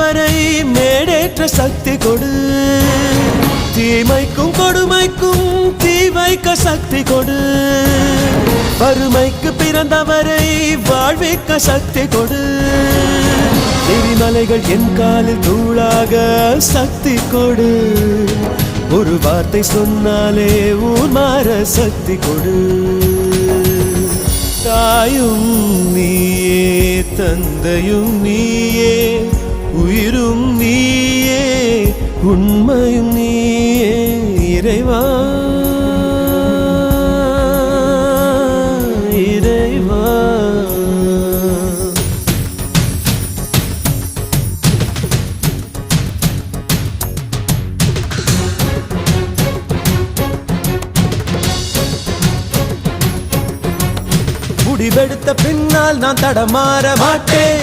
பிறந்தவரை மேடேற்ற சக்தி கொடு, தீமைக்கும் கொடுமைக்கும் தீ வைக்க சக்தி கொடு, வறுமைக்கு பிறந்தவரை வாழ்விக்க சக்தி கொடு, எரிமலைகள் என் காலில் தூளாக சக்தி கொடு, ஒரு வார்த்தை சொன்னாலே ஊர் மாற சக்தி கொடு. தாயும் நீயே தந்தையும் நீயே உயிரும் நீயே உண்மையும் நீயே இறைவா இறைவா. முடிவெடுத்த பின்னால் நான் தடமாற மாட்டேன்.